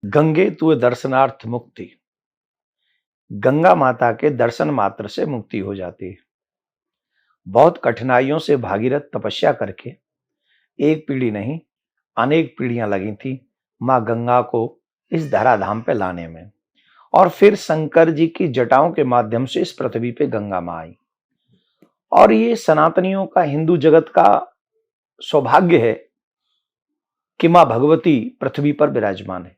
गंगे तुए दर्शनार्थ मुक्ति। गंगा माता के दर्शन मात्र से मुक्ति हो जाती है। बहुत कठिनाइयों से भागीरथ तपस्या करके एक पीढ़ी नहीं अनेक पीढ़ियां लगी थी मां गंगा को इस धराधाम पे लाने में। और फिर शंकर जी की जटाओं के माध्यम से इस पृथ्वी पे गंगा मां आई। और ये सनातनियों का, हिंदू जगत का सौभाग्य है कि मां भगवती पृथ्वी पर विराजमान है,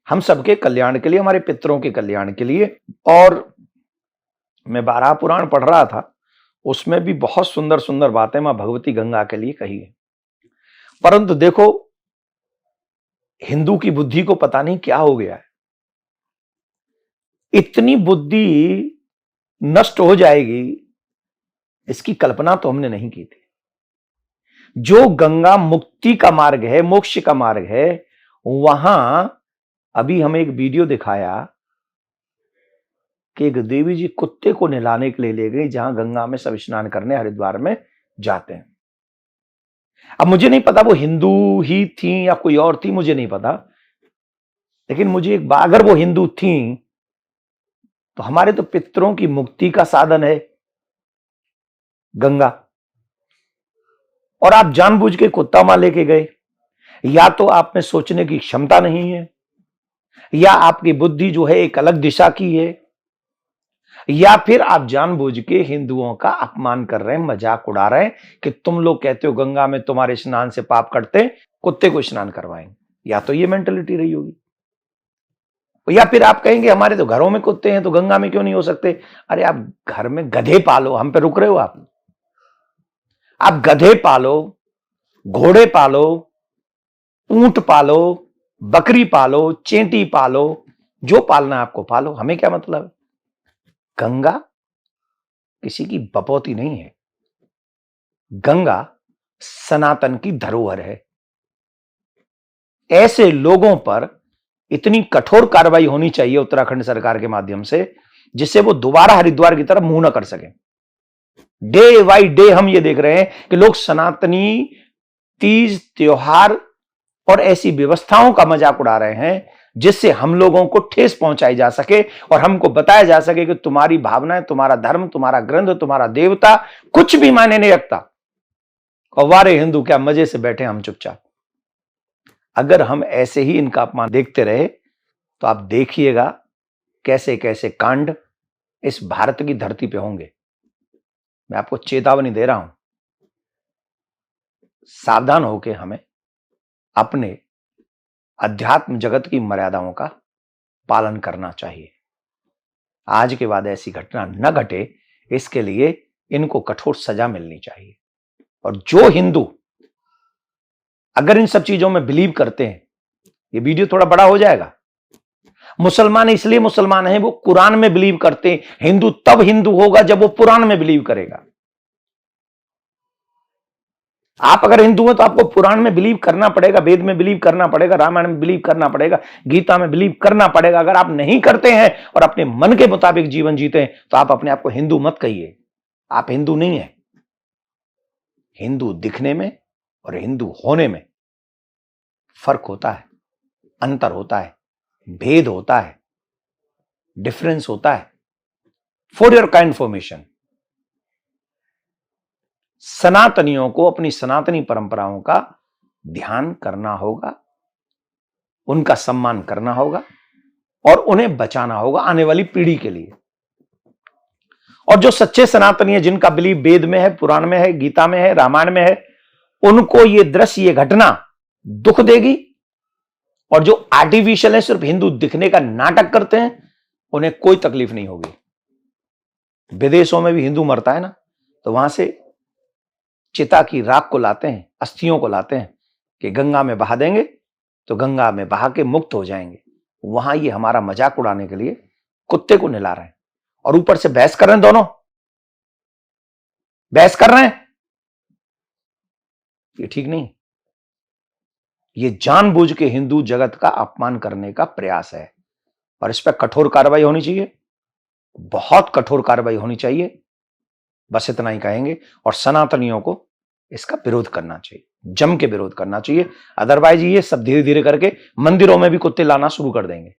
हम सबके कल्याण के लिए, हमारे पितरों के कल्याण के लिए। और मैं बारह पुराण पढ़ रहा था, उसमें भी बहुत सुंदर सुंदर बातें मां भगवती गंगा के लिए कही है। परंतु देखो, हिंदू की बुद्धि को पता नहीं क्या हो गया है, इतनी बुद्धि नष्ट हो जाएगी इसकी कल्पना तो हमने नहीं की थी। जो गंगा मुक्ति का मार्ग है, मोक्ष का मार्ग है, वहां अभी हमें एक वीडियो दिखाया कि एक देवी जी कुत्ते को नहलाने के लिए ले गई, जहां गंगा में सब स्नान करने हरिद्वार में जाते हैं। अब मुझे नहीं पता वो हिंदू ही थी या कोई और थी, मुझे नहीं पता, लेकिन मुझे एक बात, अगर वो हिंदू थी तो हमारे तो पितरों की मुक्ति का साधन है गंगा, और आप जानबूझ के कुत्ता मां लेके गए। या तो आप में सोचने की क्षमता नहीं है, या आपकी बुद्धि जो है एक अलग दिशा की है, या फिर आप जानबूझ के हिंदुओं का अपमान कर रहे हैं, मजाक उड़ा रहे हैं कि तुम लोग कहते हो गंगा में तुम्हारे स्नान से पाप कटते, कुत्ते को स्नान करवाएंगे। या तो ये मेंटलिटी रही होगी, या फिर आप कहेंगे हमारे तो घरों में कुत्ते हैं तो गंगा में क्यों नहीं हो सकते। अरे आप घर में गधे पालो, हम पे रुक रहे हो आप गधे पालो, घोड़े पालो, ऊंट पालो, बकरी पालो, चेंटी पालो, जो पालना आपको पालो, हमें क्या मतलब है। गंगा किसी की बपौती नहीं है, गंगा सनातन की धरोहर है। ऐसे लोगों पर इतनी कठोर कार्रवाई होनी चाहिए उत्तराखंड सरकार के माध्यम से, जिससे वो दोबारा हरिद्वार की तरफ मुंह न कर सके। डे बाई डे हम ये देख रहे हैं कि लोग सनातनी तीज त्योहार और ऐसी व्यवस्थाओं का मजाक उड़ा रहे हैं जिससे हम लोगों को ठेस पहुंचाई जा सके और हमको बताया जा सके कि तुम्हारी भावनाएं, तुम्हारा धर्म, तुम्हारा ग्रंथ, तुम्हारा देवता कुछ भी मायने नहीं रखता, और वारे हिंदू क्या मजे से बैठे हम चुपचाप। अगर हम ऐसे ही इनका अपमान देखते रहे तो आप देखिएगा कैसे कैसे कांड इस भारत की धरती पे होंगे। मैं आपको चेतावनी दे रहा हूं, सावधान होकर हमें अपने अध्यात्म जगत की मर्यादाओं का पालन करना चाहिए। आज के बाद ऐसी घटना न घटे, इसके लिए इनको कठोर सजा मिलनी चाहिए। और जो हिंदू अगर इन सब चीजों में बिलीव करते हैं, ये वीडियो थोड़ा बड़ा हो जाएगा, मुसलमान इसलिए मुसलमान हैं, वो कुरान में बिलीव करते हैं। हिंदू तब हिंदू होगा जब वो पुराण में बिलीव करेगा। आप अगर हिंदू हैं तो आपको पुराण में बिलीव करना पड़ेगा, वेद में बिलीव करना पड़ेगा, रामायण में बिलीव करना पड़ेगा, गीता में बिलीव करना पड़ेगा। अगर आप नहीं करते हैं और अपने मन के मुताबिक जीवन जीते हैं तो आप अपने आप को हिंदू मत कहिए, आप हिंदू नहीं है। हिंदू दिखने में और हिंदू होने में फर्क होता है, अंतर होता है, भेद होता है, डिफरेंस होता है। फॉर योर काइंड इन्फॉर्मेशन, सनातनियों को अपनी सनातनी परंपराओं का ध्यान करना होगा, उनका सम्मान करना होगा और उन्हें बचाना होगा आने वाली पीढ़ी के लिए। और जो सच्चे सनातनी है, जिनका बिलीव वेद में है, पुराण में है, गीता में है, रामायण में है, उनको ये दृश्य, ये घटना दुख देगी। और जो आर्टिफिशियल है, सिर्फ हिंदू दिखने का नाटक करते हैं, उन्हें कोई तकलीफ नहीं होगी। विदेशों में भी हिंदू मरता है ना, तो वहां से चिता की राख को लाते हैं, अस्थियों को लाते हैं कि गंगा में बहा देंगे तो गंगा में बहा के मुक्त हो जाएंगे। वहां ये हमारा मजाक उड़ाने के लिए कुत्ते को नहला रहे हैं और ऊपर से बहस कर रहे हैं, दोनों बहस कर रहे हैं। ये ठीक नहीं, ये जानबूझ के हिंदू जगत का अपमान करने का प्रयास है और इस पर कठोर कार्रवाई होनी चाहिए, बहुत कठोर कार्रवाई होनी चाहिए। बस इतना ही कहेंगे और सनातनियों को इसका विरोध करना चाहिए। जम के विरोध करना चाहिए। अदरवाइज ये सब धीरे धीरे करके मंदिरों में भी कुत्ते लाना शुरू कर देंगे।